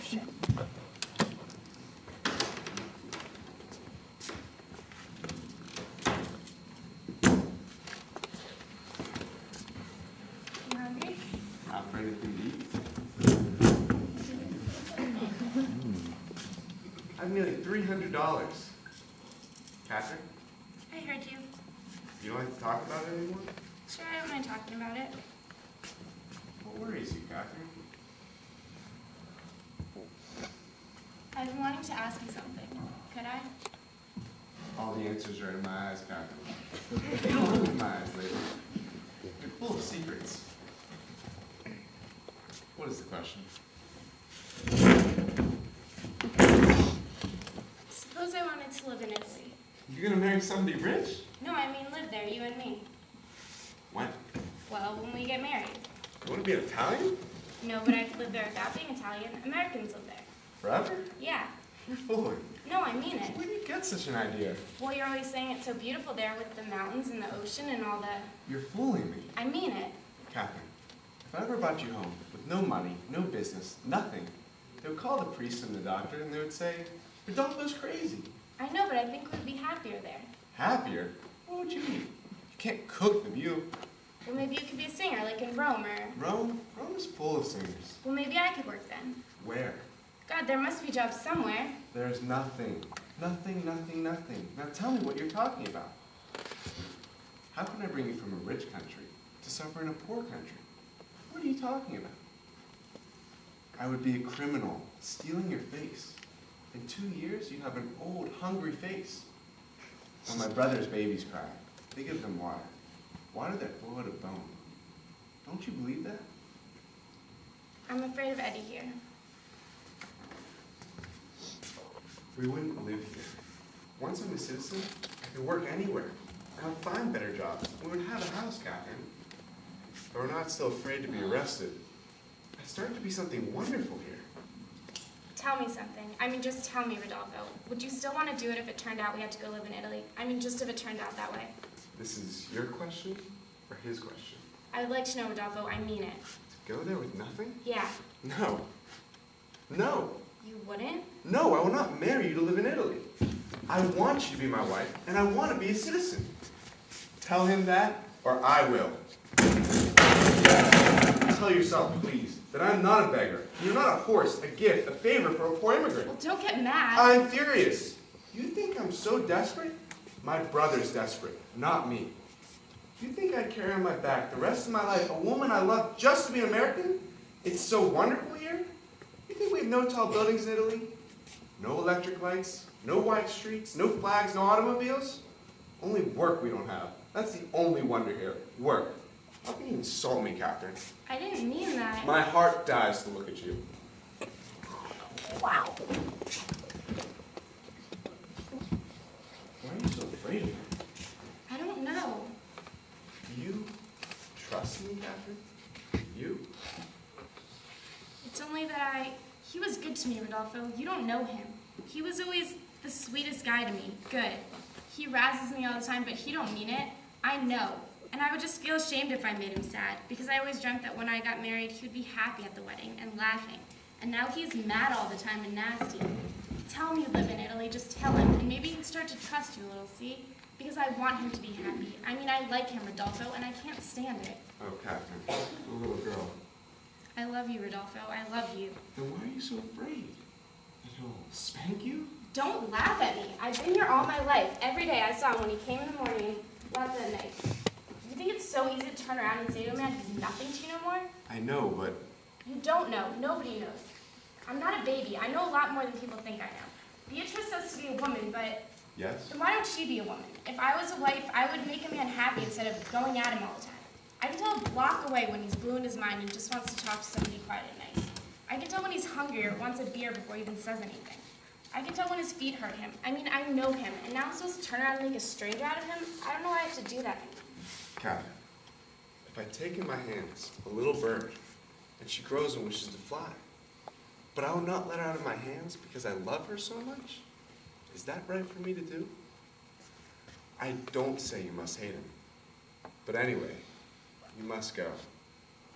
shit. You hungry? Not for anything to eat. I have nearly $300. Catherine, I heard you. you don't like to talk about it anymore? Sure, I don't mind talking about it. What worries you, Catherine? I've been wanting to ask you something. Could I? All the answers are in my eyes, Catherine. You don't look in my eyes lately. They're full of secrets. What is the question? Suppose I wanted to live in Italy. You're gonna marry somebody rich? No, I mean live there, you and me. When? Well, when we get married. You wanna be an Italian? No, but I could live there without being Italian. Americans live there. Forever? Yeah. You're fooling. No, I mean it. Where do you get such an idea? Well, you're always saying it's so beautiful there with the mountains and the ocean and all the... You're fooling me. I mean it. Catherine, if I ever brought you home with no money, no business, nothing, they would call the priest and the doctor and they would say, Rodolfo's crazy. I know, but I think we'd be happier there. Happier? What would you mean? You can't cook the view. Well, maybe you could be a singer, like in Rome, or... Rome? Rome is full of singers. Well, maybe I could work then. Where? God, there must be jobs somewhere. There's nothing. Nothing, nothing, nothing. Now tell me what you're talking about. How can I bring you from a rich country to suffer in a poor country? What are you talking about? I would be a criminal, stealing your face. In 2 years, you have an old, hungry face. When my brother's babies cry, they give them water. Water that flowed a bone. Don't you believe that? I'm afraid of Eddie here. We wouldn't live here. Once I'm a citizen, I could work anywhere. I would find better jobs. We would have a house, Catherine. But we're not still afraid to be arrested. I started to be something wonderful here. Tell me something. I mean, just tell me, Rodolfo. Would you still want to do it if it turned out we had to go live in Italy? I mean, just if it turned out that way. This is your question or his question? I would like to know, Rodolfo. I mean it. To go there with nothing? Yeah. No. No. You wouldn't? No, I will not marry you to live in Italy. I want you to be my wife, and I want to be a citizen. Tell him that, or I will. Tell yourself, please, that I'm not a beggar. You're not a horse, a gift, a favor for a poor immigrant. Well, don't get mad. I'm furious. You think I'm so desperate? My brother's desperate, not me. You think I'd carry on my back the rest of my life a woman I love just to be an American? It's so wonderful here. You think we have no tall buildings in Italy? No electric lights, no white streets, no flags, no automobiles? Only work we don't have. That's the only wonder here. Work. How can you insult me, Catherine? I didn't mean that. My heart dies to look at you. Wow. Why are you so afraid of me? I don't know. Do you trust me, Catherine? You? It's only that he was good to me, Rodolfo. You don't know him. He was always the sweetest guy to me. Good. He razzes me all the time, but he don't mean it. I know. And I would just feel ashamed if I made him sad, because I always dreamt that when I got married, he would be happy at the wedding and laughing. And now he's mad all the time and nasty. Tell him you live in Italy, just tell him, and maybe he'll start to trust you a little, see? Because I want him to be happy. I mean, I like him, Rodolfo, and I can't stand it. Oh, Catherine, a little girl. I love you, Rodolfo. I love you. Then why are you so afraid? That he'll spank you? Don't laugh at me. I've been here all my life. Every day I saw him when he came in the morning and left at night. You think it's so easy to turn around and say to a man he's nothing to you no more? I know, but... You don't know. Nobody knows. I'm not a baby. I know a lot more than people think I know. Beatrice says to be a woman, but... Yes? Then why don't she be a woman? If I was a wife, I would make a man happy instead of going at him all the time. I can tell a block away when he's blue in his mind and just wants to talk to somebody quiet and nice. I can tell when he's hungry or wants a beer before he even says anything. I can tell when his feet hurt him. I mean, I know him, and now I'm supposed to turn around and make a stranger out of him? I don't know why I have to do that anymore. Catherine, if I take in my hands a little bird, and she grows and wishes to fly, but I will not let her out of my hands because I love her so much, is that right for me to do? I don't say you must hate him. But anyway, you must go.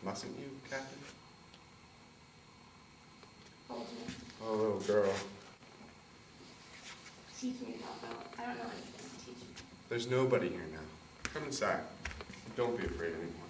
Mustn't you, Catherine? Hold me. little girl. Teach me, Rodolfo. I don't know anything. Teach me. There's nobody here now. Come inside. Don't be afraid anymore.